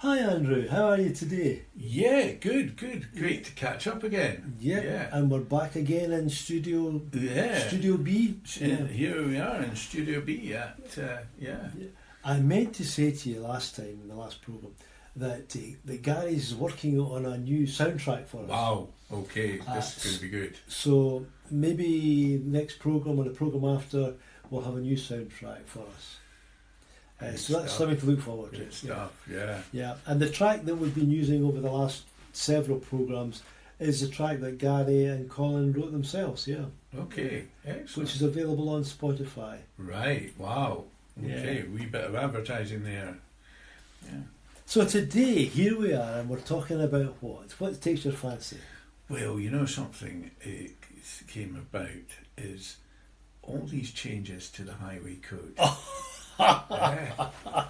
Hi Andrew, how are you today? Yeah, good. Great to catch up again. Yeah. And we're back again in Studio B. Here we are in Studio B at, I meant to say to you last time in the last programme that Gary's working on a new soundtrack for us. Wow, okay, this is going to be good. So maybe next programme or the programme after we'll have a new soundtrack for us. So that's something to look forward to. Good stuff, yeah. Yeah, and the track that we've been using over the last several programmes is the track that Gary and Colin wrote themselves, yeah. Okay, excellent. Which is available on Spotify. Right, wow. Okay, wee bit of advertising there. Yeah. So today, here we are, and we're talking about what? What takes your fancy? Well, you know something came about is all these changes to the highway code.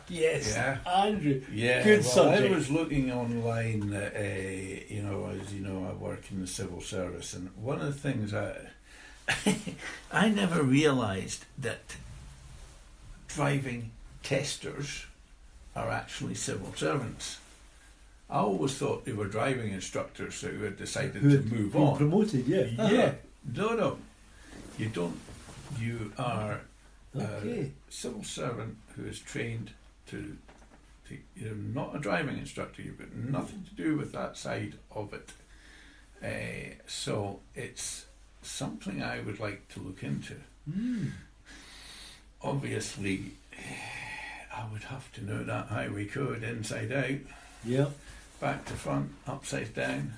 Yes, yeah. Andrew. Yeah, good subject. I was looking online. As you know, I work in the civil service, and one of the things I never realised that driving testers are actually civil servants. I always thought they were driving instructors who had decided to move on. Promoted, yeah. Yeah. No. You don't. You are. Okay. A civil servant who is trained to you're not a driving instructor, you've got nothing to do with that side of it. So it's something I would like to look into. Obviously, I would have to know that highway code inside out. Yeah. Back to front, upside down.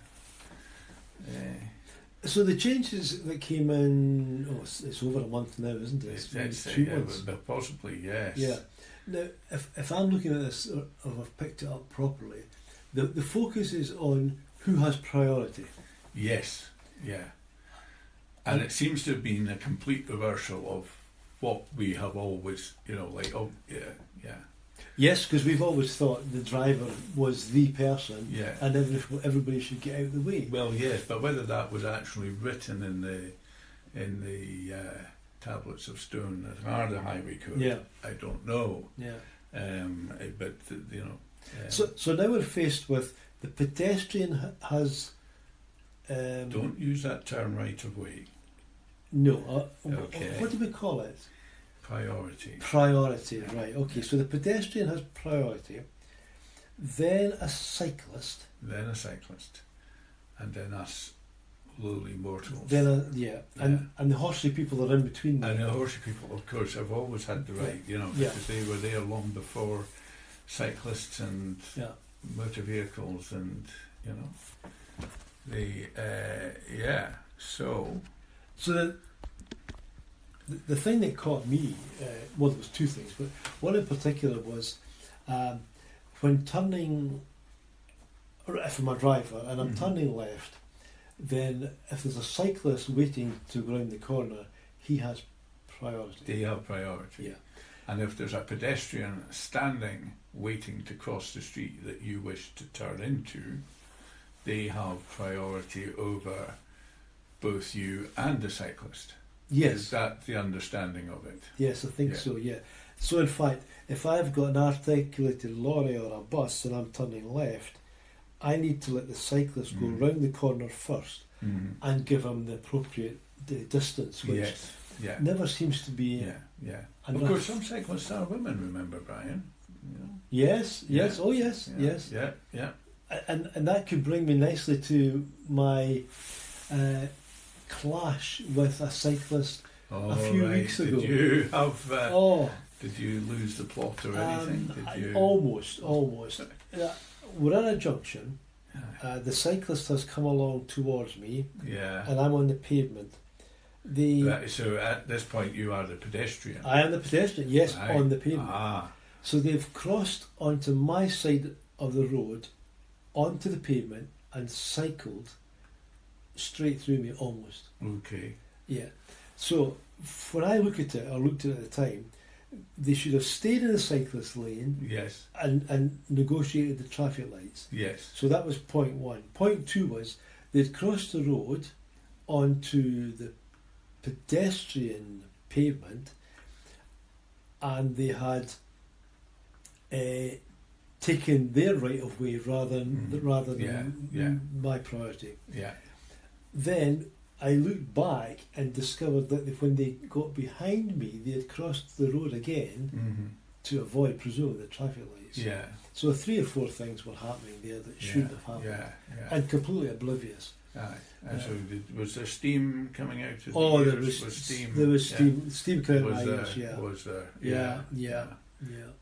So the changes that came in, it's over a month now, isn't it? It's 2 months. Possibly, yes. Yeah. Now, if I'm looking at this, or I've picked it up properly, the focus is on who has priority. Yes, yeah. And it seems to have been a complete reversal of what we have always, yeah. Yes, because we've always thought the driver was the person, yeah, and everybody should get out of the way. Well, yes, but whether that was actually written in the tablets of stone that are the highway code, I don't know. Yeah. But So now we're faced with the pedestrian has. Don't use that term right of way. No. Okay. What do we call it? Priority. Priority, right. Okay, so the pedestrian has priority, then a cyclist. Then a cyclist. And then us lowly mortals. Then and the horsey people are in between them. And the horsey people, of course, have always had the right, because they were there long before cyclists and motor vehicles and, So the thing that caught me, there was two things, but one in particular was when turning, if I'm a driver and I'm turning left, then if there's a cyclist waiting to go around the corner, he has priority. They have priority. Yeah. And if there's a pedestrian standing waiting to cross the street that you wish to turn into, they have priority over both you and the cyclist. Yes. Is that the understanding of it? Yes, I think so, yeah. So in fact, if I've got an articulated lorry or a bus and I'm turning left, I need to let the cyclist go round the corner first and give him the appropriate distance, which never seems to be enough. Of course, some cyclists are women, remember, Brian? Yes, oh yes. Yeah. And that could bring me nicely to my clash with a cyclist a few weeks ago. Did you have? Did you lose the plot or anything? Did you? Almost. We're at a junction. The cyclist has come along towards me. Yeah. And I'm on the pavement. So at this point, you are the pedestrian. I am the pedestrian. Yes, right. On the pavement. So they've crossed onto my side of the road, onto the pavement, and cycled straight through me almost. Okay. Yeah. So when I looked at it at the time, they should have stayed in the cyclist lane. Yes. And negotiated the traffic lights. Yes. So that was point one. Point two was they'd crossed the road onto the pedestrian pavement, and they had taking their right of way rather than Yeah. my priority. Yeah. Then I looked back and discovered that when they got behind me, they had crossed the road again Mm-hmm. to avoid, presumably, the traffic lights. Yeah. So 3 or 4 things were happening there that shouldn't have happened, Yeah. and completely oblivious. Aye. And so was there steam coming out of Oh, the there ears? was steam. There was steam. Steam coming out Was of my there? ears. Yeah. Was there? Yeah. You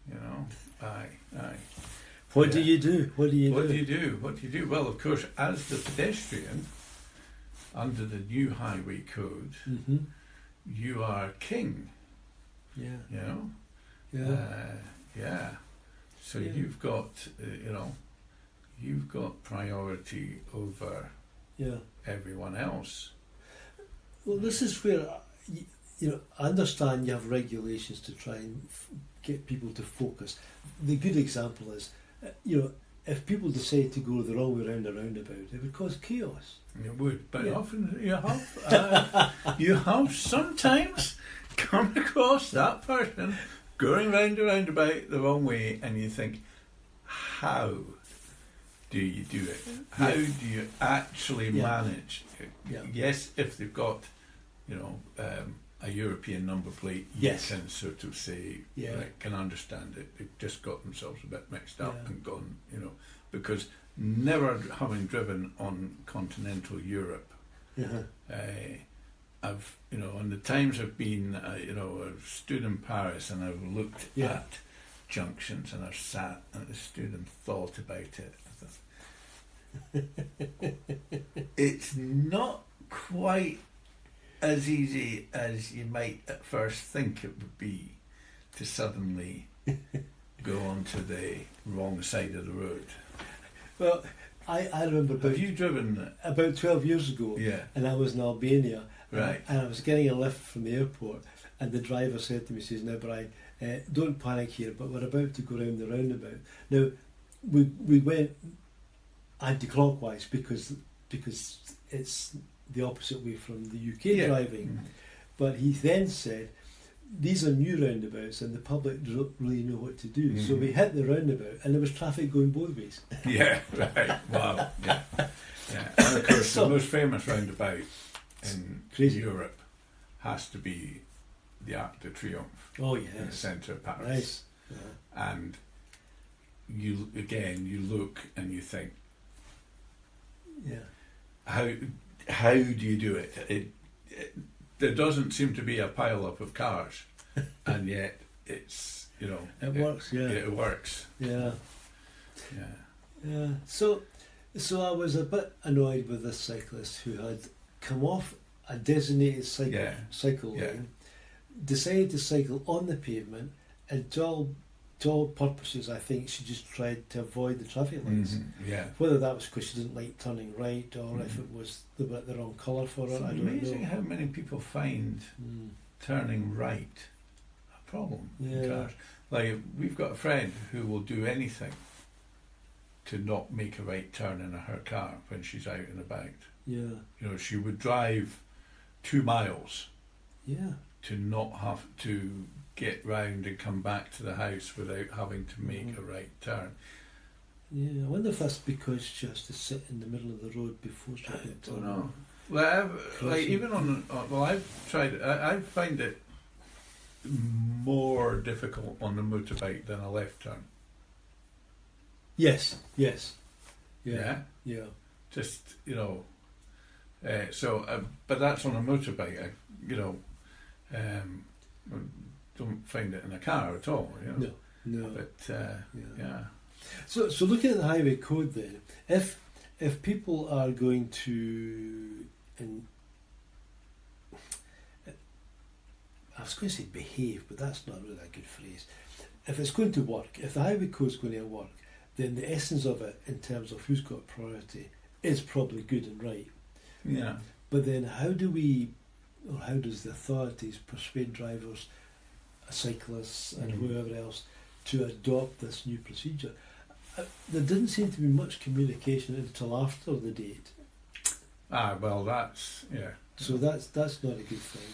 know. Aye. What do you do? What do you What do? do you do? Well, of course, as the pedestrian, under the new highway code, Mm-hmm. you are king. Yeah. You know. Yeah. So Yeah. you've got, you've got priority over Yeah. everyone else. Well, this is where I understand you have regulations to try and get people to focus. The good example is, if people decide to go the wrong way round a roundabout, it would cause chaos. It would, but Yeah. often you have sometimes come across that person going round a roundabout the wrong way, and you think, how do you do it? How do you actually manage it? Yeah. Yes, if they've got, a European number plate, Yes. you can sort of say, right, can understand it. They've just got themselves a bit mixed up and gone, because never having driven on continental Europe, I've, and the times I've been, I've stood in Paris and I've looked at junctions and I've sat and I've stood and thought about it. It's not quite as easy as you might at first think it would be to suddenly go onto the wrong side of the road. Well, I remember Have you driven? about 12 years ago, Yeah. and I was in Albania, Right. and I was getting a lift from the airport, and the driver said to me, says, "Now, Brian, don't panic here, but we're about to go round the roundabout." Now, we went anti-clockwise because it's the opposite way from the UK driving. Mm. But he then said, "These are new roundabouts and the public don't really know what to do." So we hit the roundabout and there was traffic going both ways. Yeah, right. Wow. Yeah. And of course, the most famous roundabout in Europe has to be the Arc de Triomphe. Oh, in the yes. centre of Paris. Nice. Yeah. And you look and you think, Yeah. how do you do it? There doesn't seem to be a pile up of cars, and yet it's It works, yeah. It works. Yeah. Yeah. Yeah. So I was a bit annoyed with this cyclist who had come off a designated cycle lane, decided to cycle on the pavement, and to all purposes, I think she just tried to avoid the traffic lights. Mm-hmm. Yeah. Whether that was because she didn't like turning right, or if it was the wrong colour for her, It's I don't amazing know. how many people find turning right a problem in cars. Like, we've got a friend who will do anything to not make a right turn in her car when she's out and about. Yeah. She would drive 2 miles Yeah. to not have to get round and come back to the house without having to make a right turn. Yeah. I wonder if that's because she has to sit in the middle of the road before she can I turn. don't know. Well, even I've tried. I find it more difficult on the motorbike than a left turn. Yes. Yeah. Just but that's on a motorbike. Don't find it in a car at all. No. But yeah. So looking at the highway code then, if people are going to, I was going to say behave, but that's not really a good phrase. If it's going to work, if the highway code is going to work, then the essence of it in terms of who's got priority is probably good and right. Yeah. But then how does the authorities persuade drivers, cyclists and whoever else to adopt this new procedure? There didn't seem to be much communication until after the date. Well, that's So that's not a good thing.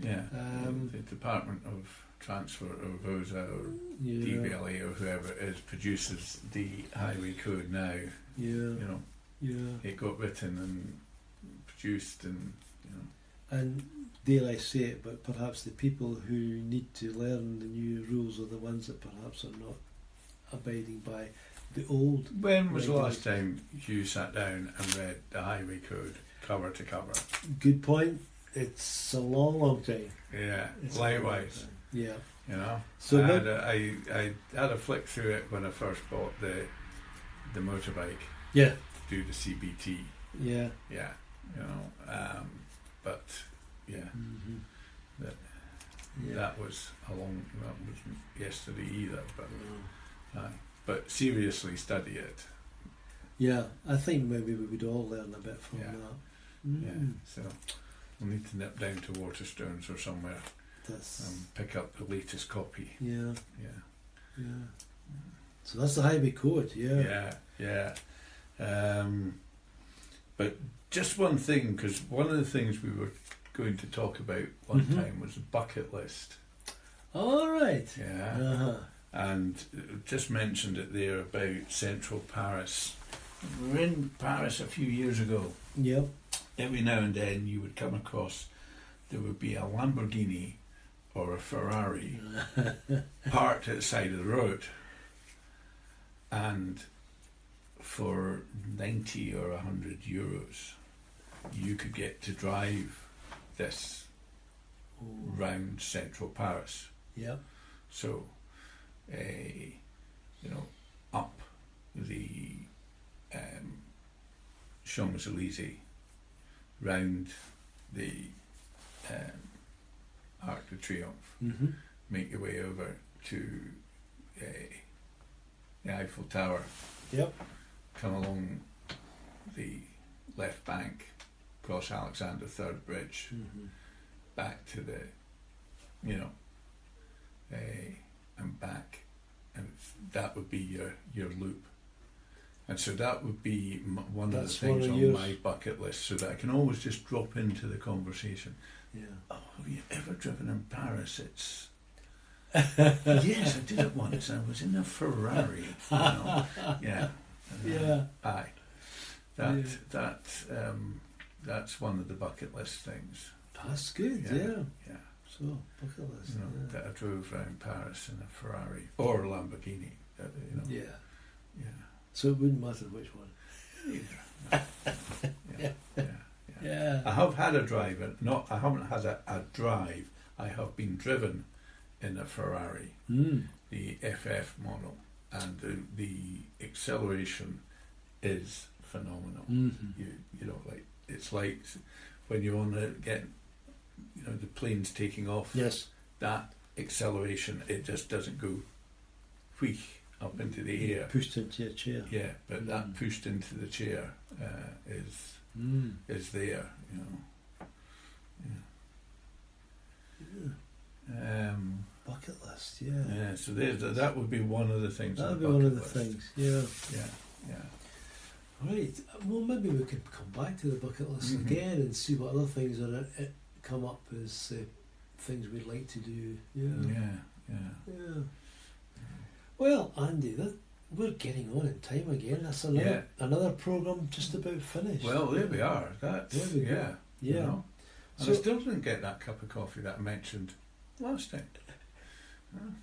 Yeah. The Department of Transport or VOSA or Yeah. DVLA or whoever it is produces the highway code now. Yeah. You know, Yeah. it got written and produced, and you know. And dare I say it, but perhaps the people who need to learn the new rules are the ones that perhaps are not abiding by the old. When was the last time you sat down and read the highway code cover to cover? Good point. It's a long, long time. Yeah, It's a long, long likewise. time. Yeah. You know, So I had a flick through it when I first bought the motorbike. Yeah. Do the CBT. Yeah. Yeah, you know, but yeah, Mm-hmm. that was that wasn't yesterday either. But No. but seriously study it. Yeah, I think maybe we would all learn a bit from Yeah. that. Mm. Yeah, so we'll need to nip down to Waterstones or somewhere That's and pick up the latest copy. yeah, Yeah. yeah. So that's the highway code. Yeah. Yeah. But just one thing, because one of the things we were going to talk about one Mhm. time was a bucket list. All right. Yeah. Uh-huh. And just mentioned it there about central Paris. We were in Paris a few years ago. Yep. Every now and then you would come across, there would be a Lamborghini or a Ferrari parked at the side of the road. And for 90 or 100 euros, you could get to drive this Ooh. round central Paris. Yep. So, you know, up the Champs-Élysées, round the Arc de Triomphe, Mm-hmm. make your way over to the Eiffel Tower, Yep. come along the left bank, cross Alexander Third Bridge, Mm-hmm. back to the, you know, and back, and that would be your loop. And so that would be one That's of the things one of on yours. my bucket list, so that I can always just drop into the conversation. Yeah. Oh, have you ever driven in Paris? It's yes, I did it once. I was in a Ferrari. You know? Yeah. Yeah. Aye. That's one of the bucket list things. That's good. Yeah. Yeah. So bucket list. You know, Yeah. that I drove around Paris in a Ferrari or a Lamborghini. You know. Yeah. Yeah. So it wouldn't matter which one. Either. No. Yeah. Yeah. I have had a drive. I haven't had a drive. I have been driven in a Ferrari, the FF model, and the acceleration is phenomenal. Mm-hmm. You know, like it's like when you're on the plane's taking off. Yes. That acceleration, it just doesn't go wheek up into the air. Pushed into your chair. Yeah, but that pushed into the chair is there, you know. Yeah. Bucket list. Yeah. Yeah, so that would be one of the things. That on would be the one of the bucket list. things. Yeah. Yeah. Right. Well, maybe we could come back to the bucket list Mhm. again and see what other things are come up as things we'd like to do. Yeah. Well, Andy, we're getting on in time again. That's another program just about finished. Well, there we are. There we go. Yeah. Yeah. You know? And So- I still didn't get that cup of coffee that I mentioned last time.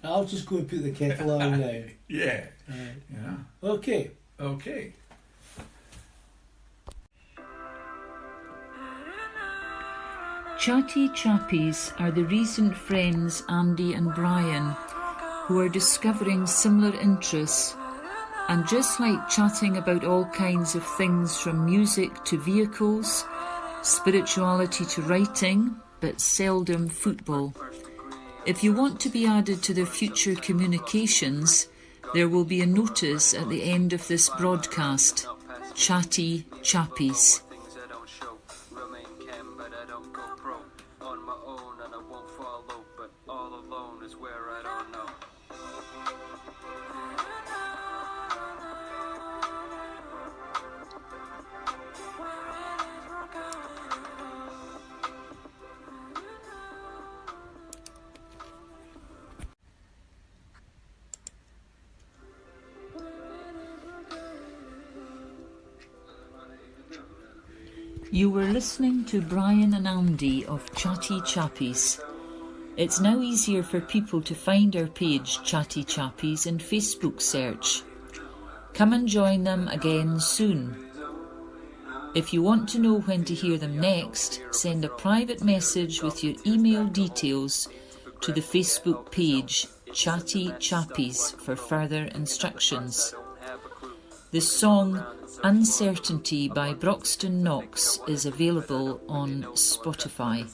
I'll just go and put the kettle on now. Yeah. Right. Yeah. Okay. Okay. Chatty Chappies are the recent friends Andy and Brian who are discovering similar interests, and just like chatting about all kinds of things from music to vehicles, spirituality to writing, but seldom football. If you want to be added to their future communications, there will be a notice at the end of this broadcast. Chatty Chappies. You were listening to Brian and Andy of Chatty Chappies. It's now easier for people to find our page Chatty Chappies in Facebook search. Come and join them again soon. If you want to know when to hear them next, send a private message with your email details to the Facebook page Chatty Chappies for further instructions. The song Uncertainty by Broxton Knox is available on Spotify.